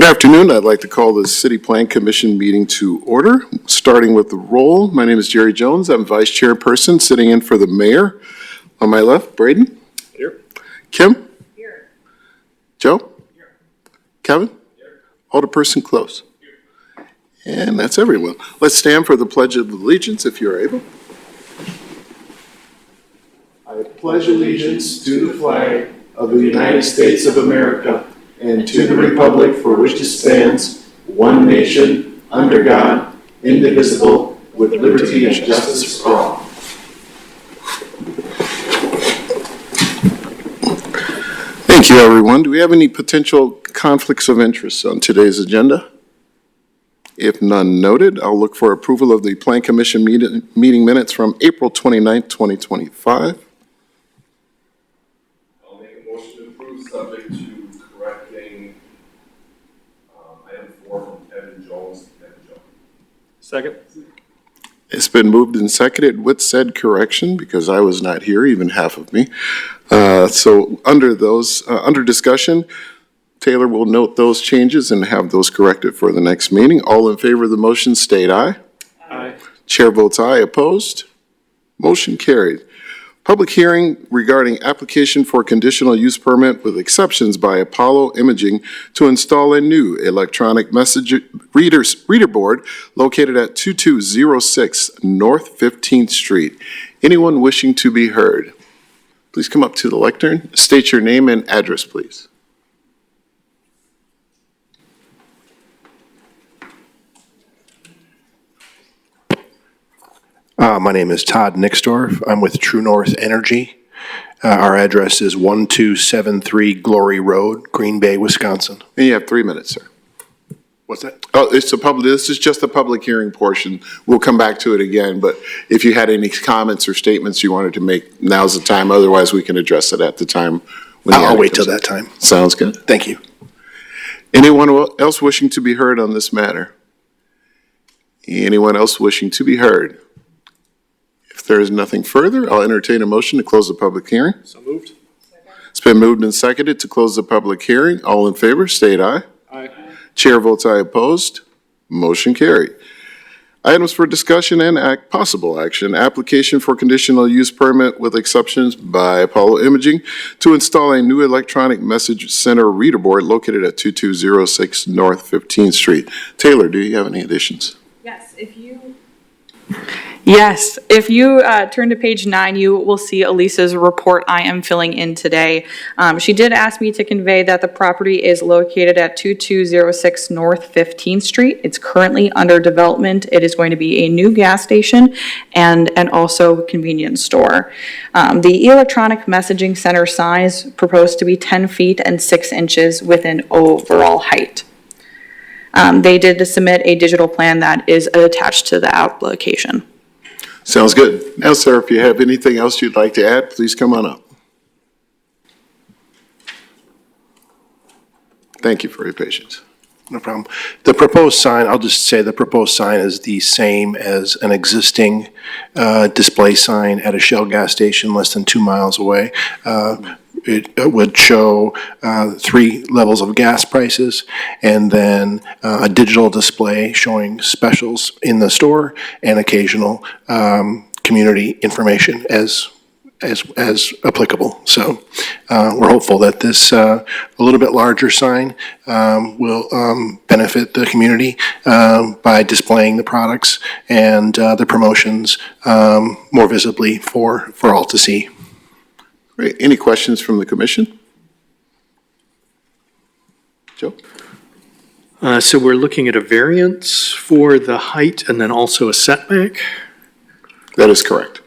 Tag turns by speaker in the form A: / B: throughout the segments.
A: Good afternoon. I'd like to call the City Plan Commission meeting to order, starting with the roll. My name is Jerry Jones. I'm Vice Chairperson, sitting in for the Mayor. On my left, Braden.
B: Here.
A: Kim.
B: Here.
A: Joe.
B: Here.
A: Kevin.
B: Here.
A: Alderperson Close. Here. And that's everyone. Let's stand for the Pledge of Allegiance if you're able. I pledge allegiance to the flag of the United States of America and to the republic for which it stands, one nation, under God, indivisible, with liberty and justice for all. Thank you, everyone. Do we have any potential conflicts of interest on today's agenda? If none noted, I'll look for approval of the Plan Commission meeting minutes from April 29th, 2025.
C: I'll make a motion to approve subject to correcting item 4 from Kevin Jones to Kevin Jones.
B: Second.
A: It's been moved and seconded with said correction because I was not here, even half of me. So under discussion, Taylor will note those changes and have those corrected for the next meeting. All in favor of the motion state aye.
B: Aye.
A: Chair votes aye. Opposed? Motion carried. Public hearing regarding application for conditional use permit with exceptions by Apollo Imaging to install a new electronic message reader board located at 2206 North 15th Street. Anyone wishing to be heard, please come up to the lectern. State your name and address, please.
D: My name is Todd Nixdorf. I'm with True North Energy. Our address is 1273 Glory Road, Green Bay, Wisconsin.
A: And you have 3 minutes, sir.
D: What's that?
A: Oh, this is just the public hearing portion. We'll come back to it again, but if you had any comments or statements you wanted to make, now's the time. Otherwise, we can address it at the time.
D: I'll wait till that time.
A: Sounds good.
D: Thank you.
A: Anyone else wishing to be heard on this matter? Anyone else wishing to be heard? If there is nothing further, I'll entertain a motion to close the public hearing.
B: So moved.
A: It's been moved and seconded to close the public hearing. All in favor, state aye.
B: Aye.
A: Chair votes aye. Opposed? Motion carried. Items for discussion and possible action. Application for conditional use permit with exceptions by Apollo Imaging to install a new electronic message center reader board located at 2206 North 15th Street. Taylor, do you have any additions?
E: Yes, if you turn to page 9, you will see Elisa's report I am filling in today. She did ask me to convey that the property is located at 2206 North 15th Street. It's currently under development. It is going to be a new gas station and also convenience store. The electronic messaging center size proposed to be 10 feet and 6 inches with an overall height. They did submit a digital plan that is attached to the application.
A: Sounds good. Now, sir, if you have anything else you'd like to add, please come on up. Thank you for your patience.
D: No problem. The proposed sign, I'll just say the proposed sign is the same as an existing display sign at a Shell gas station less than 2 miles away. It would show 3 levels of gas prices and then a digital display showing specials in the store and occasional community information as applicable. So we're hopeful that this a little bit larger sign will benefit the community by displaying the products and the promotions more visibly for all to see.
A: Great. Any questions from the commission? Joe?
B: So we're looking at a variance for the height and then also a setback.
A: That is correct.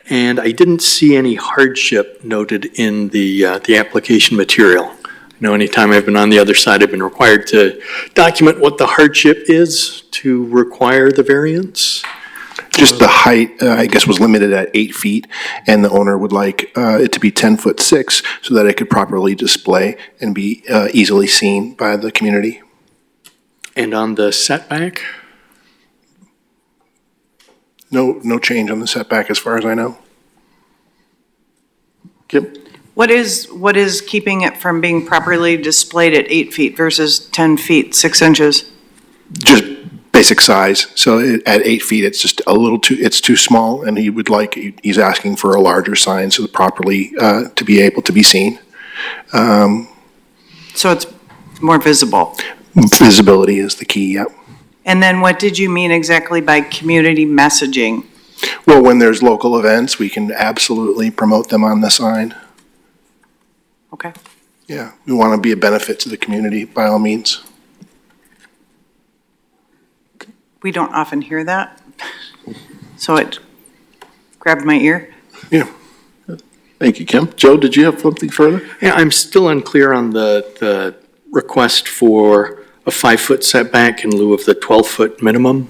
B: And I didn't see any hardship noted in the application material. I know anytime I've been on the other side, I've been required to document what the hardship is to require the variance.
D: Just the height, I guess, was limited at 8 feet, and the owner would like it to be 10'6" so that it could properly display and be easily seen by the community.
B: And on the setback?
D: No change on the setback as far as I know.
A: Kim?
F: What is keeping it from being properly displayed at 8 feet versus 10 feet, 6 inches?
D: Just basic size. So at 8 feet, it's just a little too, it's too small, and he's asking for a larger sign so properly, to be able to be seen.
F: So it's more visible.
D: Visibility is the key, yep.
F: And then what did you mean exactly by community messaging?
D: Well, when there's local events, we can absolutely promote them on the sign.
F: Okay.
D: Yeah, we want to be a benefit to the community by all means.
F: We don't often hear that, so it grabbed my ear.
D: Yeah.
A: Thank you, Kim. Joe, did you have something further?
B: Yeah, I'm still unclear on the request for a 5-foot setback in lieu of the 12-foot minimum.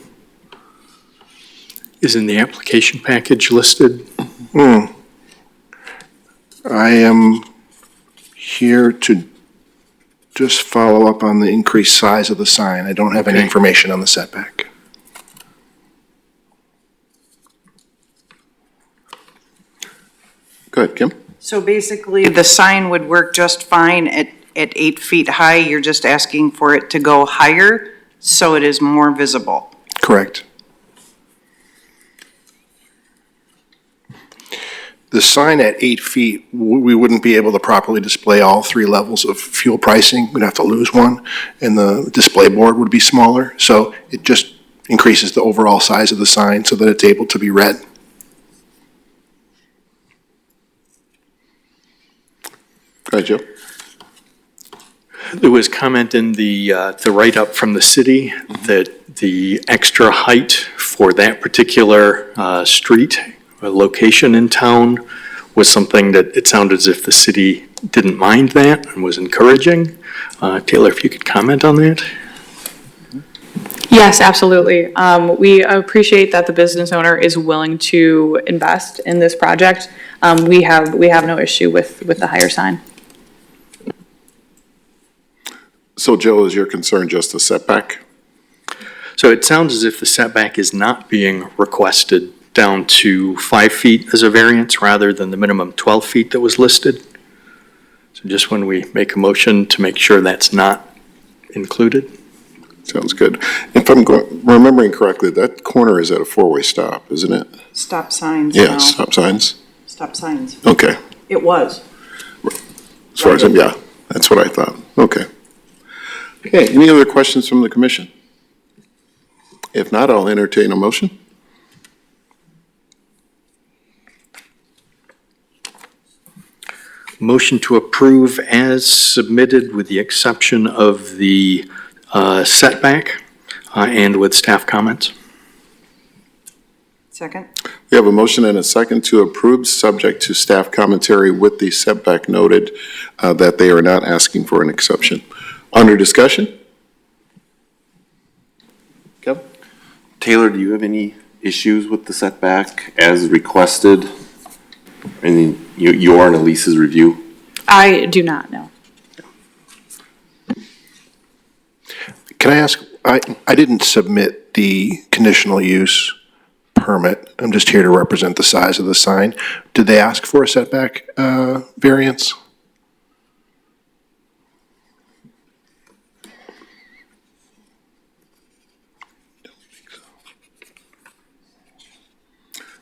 B: Is in the application package listed?
D: I am here to just follow up on the increased size of the sign. I don't have any
B: Okay.
D: information on the setback.
A: Go ahead, Kim.
F: So basically, the sign would work just fine at 8 feet high. You're just asking for it to go higher so it is more visible.
D: Correct. The sign at 8 feet, we wouldn't be able to properly display all 3 levels of fuel pricing. We'd have to lose one, and the display board would be smaller. So it just increases the overall size of the sign so that it's able to be read.
A: Go ahead, Joe.
B: There was comment in the write-up from the city that the extra height for that particular street, location in town, was something that it sounded as if the city didn't mind that and was encouraging. Taylor, if you could comment on that?
E: Yes, absolutely. We appreciate that the business owner is willing to invest in this project. We have no issue with the higher sign.
A: So Joe, is your concern just a setback?
B: So it sounds as if the setback is not being requested down to 5 feet as a variance rather than the minimum 12 feet that was listed. So just when we make a motion to make sure that's not included.
A: Sounds good. If I'm remembering correctly, that corner is at a 4-way stop, isn't it?
F: Stop signs
A: Yeah,
F: now.
A: stop signs.
F: Stop signs.
A: Okay.
F: It was.
A: As far as, yeah, that's what I thought. Okay. Okay, any other questions from the commission? If not, I'll entertain a motion.
B: Motion to approve as submitted with the exception of the setback and with staff comments.
F: Second?
A: We have a motion and a second to approve, subject to staff commentary with the setback noted that they are not asking for an exception. Under discussion? Kevin?
C: Taylor, do you have any issues with the setback as requested? And your and Elise's review?
E: I do not know.
D: Can I ask, I didn't submit the conditional use permit. I'm just here to represent the size of the sign. Did they ask for a setback variance?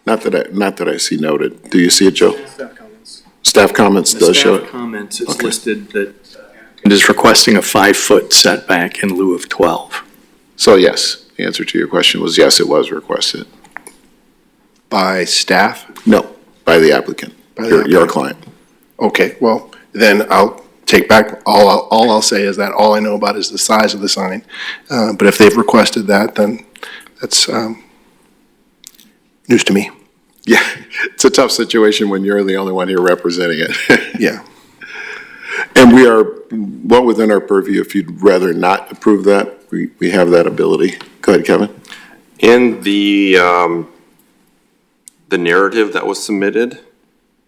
A: Not that I see noted. Do you see it, Joe?
B: Staff comments.
A: Staff comments does show
B: Staff
A: it?
B: comments, it's
A: Okay.
B: listed that it is requesting a 5-foot setback in lieu of 12.
A: So yes, the answer to your question was yes, it was requested.
D: By staff?
A: No, by the applicant,
D: By the
A: your client.
D: Okay, well, then I'll take back, all I'll say is that all I know about is the size of the sign. But if they've requested that, then that's news to me.
A: Yeah, it's a tough situation when you're the only one here representing it.
D: Yeah.
A: And we are well within our purview. If you'd rather not approve that, we have that ability. Go ahead, Kevin.
C: In the narrative that was submitted,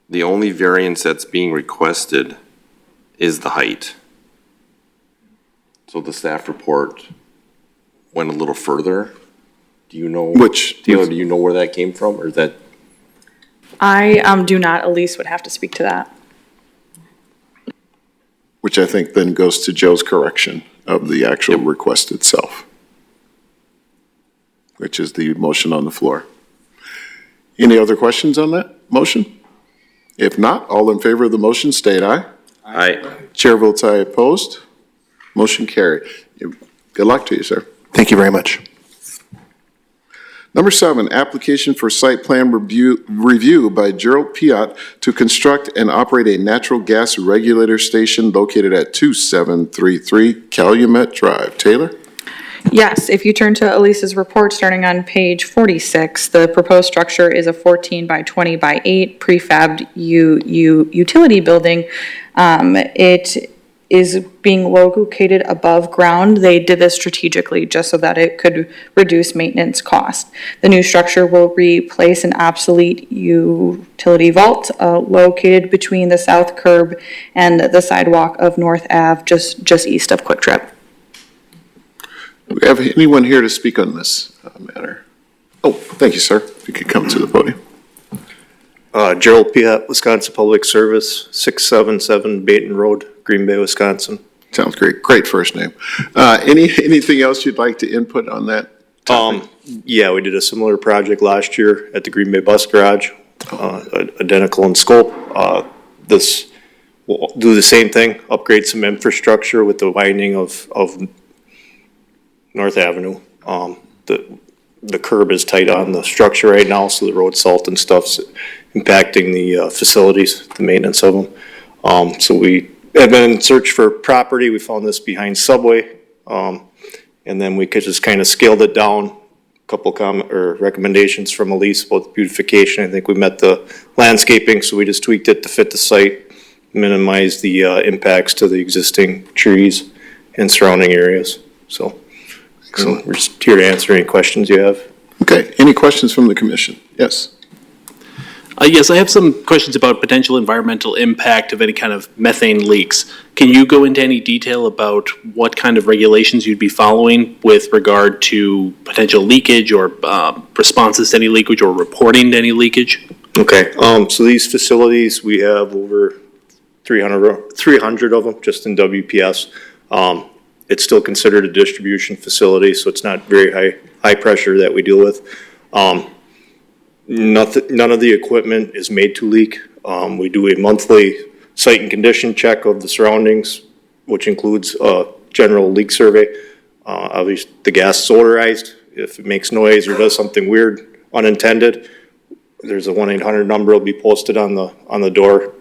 C: the only variance that's being requested is the height. So the staff report went a little further. Do you know? Taylor, do you know where that came from, or is that?
E: I do not. Elise would have to speak to that.
A: which I think then goes to Joe's correction of the actual request itself, which is the motion on the floor. Any other questions on that motion? If not, all in favor of the motion, state aye.
C: Aye.
A: Chair votes aye, opposed. Motion carried. Good luck to you, sir.
D: Thank you very much.
A: Number 7, application for site plan review by Gerald Piat to construct and operate a natural gas regulator station located at 2733 Calumet Drive. Taylor?
E: Yes, if you turn to Elise's report, starting on page 46, the proposed structure is a 14 by 20 by 8 prefabbed utility building. It is being located above ground. They did this strategically just so that it could reduce maintenance cost. The new structure will replace an obsolete utility vault located between the south curb and the sidewalk of North Ave, just east of Quick Trip.
A: Do we have anyone here to speak on this matter? Oh, thank you, sir. If you could come to the podium.
G: Gerald Piat, Wisconsin Public Service, 677 Baton Road, Green Bay, Wisconsin.
A: Sounds great. Great first name. Anything else you'd like to input on that topic?
G: Yeah, we did a similar project last year at the Green Bay Bus Garage, identical in scope. This will do the same thing, upgrade some infrastructure with the widening of North Avenue. The curb is tight on the structure right now, so the road salt and stuff's impacting the facilities, the maintenance of them. So we have been in search for property. We found this behind Subway. And then we could just kind of scaled it down. A couple recommendations from Elise about beautification. I think we met the landscaping, so we just tweaked it to fit the site, minimize the impacts to the existing trees and surrounding areas. So we're just here to answer any questions you have.
A: Okay, any questions from the commission? Yes.
H: Yes, I have some questions about potential environmental impact of any kind of methane leaks. Can you go into any detail about what kind of regulations you'd be following with regard to potential leakage or responses to any leakage or reporting to any leakage?
G: Okay, so these facilities, we have over 300 of them just in WPS. It's still considered a distribution facility, so it's not very high pressure that we deal with. None of the equipment is made to leak. We do a monthly site and condition check of the surroundings, which includes a general leak survey. Obviously, the gas is odorized. If it makes noise or does something weird, unintended, there's a 1-800 number will be posted on the door.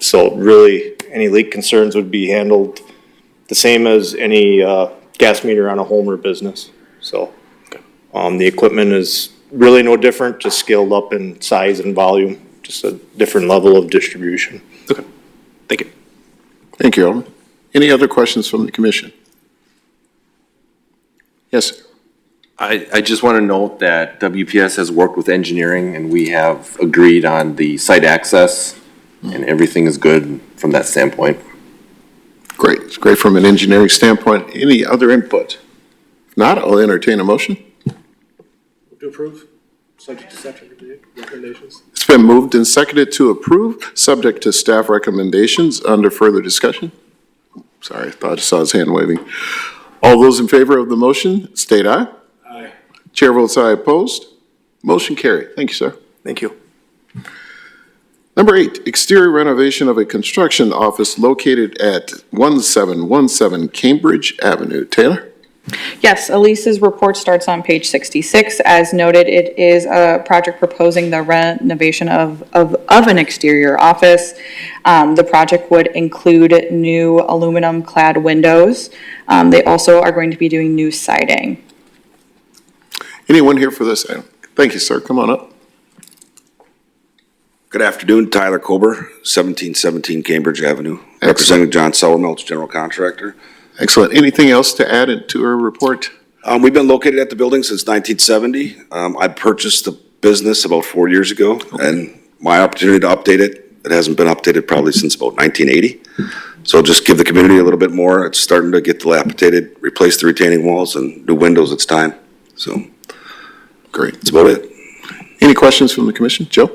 G: So really, any leak concerns would be handled the same as any gas meter on a home or business. So the equipment is really no different, just scaled up in size and volume, just a different level of distribution.
H: Okay, thank you.
A: Thank you, Alderman. Any other questions from the commission? Yes, sir.
C: I just want to note that WPS has worked with engineering and we have agreed on the site access and everything is good from that standpoint.
A: Great. It's great from an engineering standpoint. Any other input? If not, I'll entertain a motion.
I: To approve, subject to staff recommendations.
A: It's been moved and seconded to approve, subject to staff recommendations. Under further discussion? Sorry, I thought I saw his hand waving. All those in favor of the motion, state aye.
I: Aye.
A: Chair votes aye, opposed. Motion carried. Thank you, sir.
G: Thank you.
A: Number 8, exterior renovation of a construction office located at 1717 Cambridge Avenue. Taylor?
E: Yes, Elise's report starts on page 66. As noted, it is a project proposing the renovation of an exterior office. The project would include new aluminum-clad windows. They also are going to be doing new siding.
A: Anyone here for this item? Thank you, sir. Come on up.
J: Good afternoon, Tyler Kober, 1717 Cambridge Avenue, representing John Sowermelch, general contractor.
A: Excellent. Anything else to add to our report?
J: We've been located at the building since 1970. I purchased the business about 4 years ago, and my opportunity to update it, it hasn't been updated probably since about 1980. So just give the community a little bit more. It's starting to get dilapidated, replace the retaining walls and new windows, it's time. So
A: Great.
J: that's about it.
A: Any questions from the commission? Joe?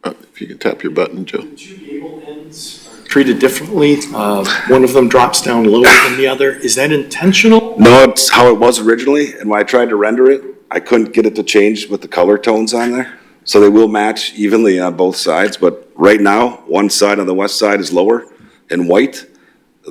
A: If you can tap your button, Joe.
H: The two gable ends,
B: treated differently. One of them drops down lower than the other. Is that intentional?
J: No, it's how it was originally, and when I tried to render it, I couldn't get it to change with the color tones on there. So they will match evenly on both sides, but right now, one side on the west side is lower and white.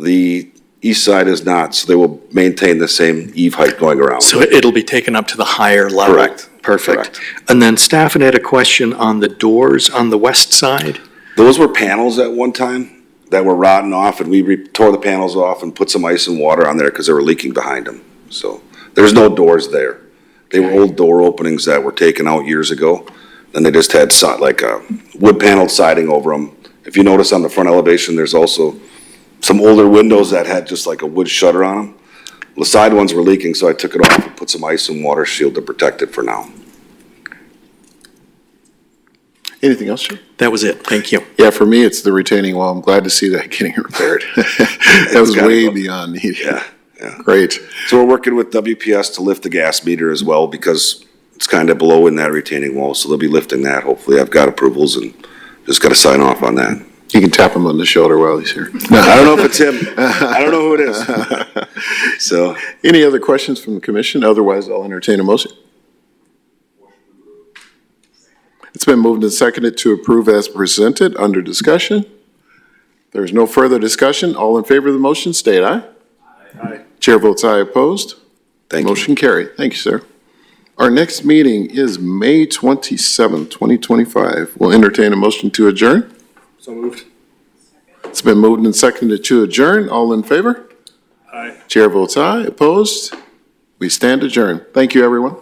J: The east side is not, so they will maintain the same eave height going around.
B: So it'll be taken up to the higher level?
J: Correct.
B: Perfect.
J: Correct.
B: And then staff had a question on the doors on the west side.
J: Those were panels at one time that were rotting off, and we tore the panels off and put some ice and water on there because they were leaking behind them. So there's no doors there. They were old door openings that were taken out years ago, and they just had like a wood paneled siding over them. If you notice on the front elevation, there's also some older windows that had just like a wood shutter on them. The side ones were leaking, so I took it off and put some ice and water shield to protect it for now.
A: Anything else, sir?
B: That was it. Thank you.
A: Yeah, for me, it's the retaining wall. I'm glad to see that getting repaired. That was
J: gotta
A: way
J: go.
A: beyond needed.
J: Yeah.
A: Great.
J: So we're working with WPS to lift the gas meter as well because it's kind of below in that retaining wall, so they'll be lifting that. Hopefully, I've got approvals and just got to sign off on that.
A: You can tap him on the shoulder while he's here.
J: I don't know if it's him. I don't know who it is. So,
A: Any other questions from the commission? Otherwise, I'll entertain a motion. It's been moved and seconded to approve as presented. Under discussion? There is no further discussion. All in favor of the motion, state aye.
I: Aye.
A: Chair votes aye, opposed.
J: thank you.
A: Motion carried. Thank you, sir. Our next meeting is May 27th, 2025. We'll entertain a motion to adjourn.
I: So moved.
A: It's been moved and seconded to adjourn. All in favor?
I: Aye.
A: Chair votes aye, opposed. We stand adjourned. Thank you, everyone.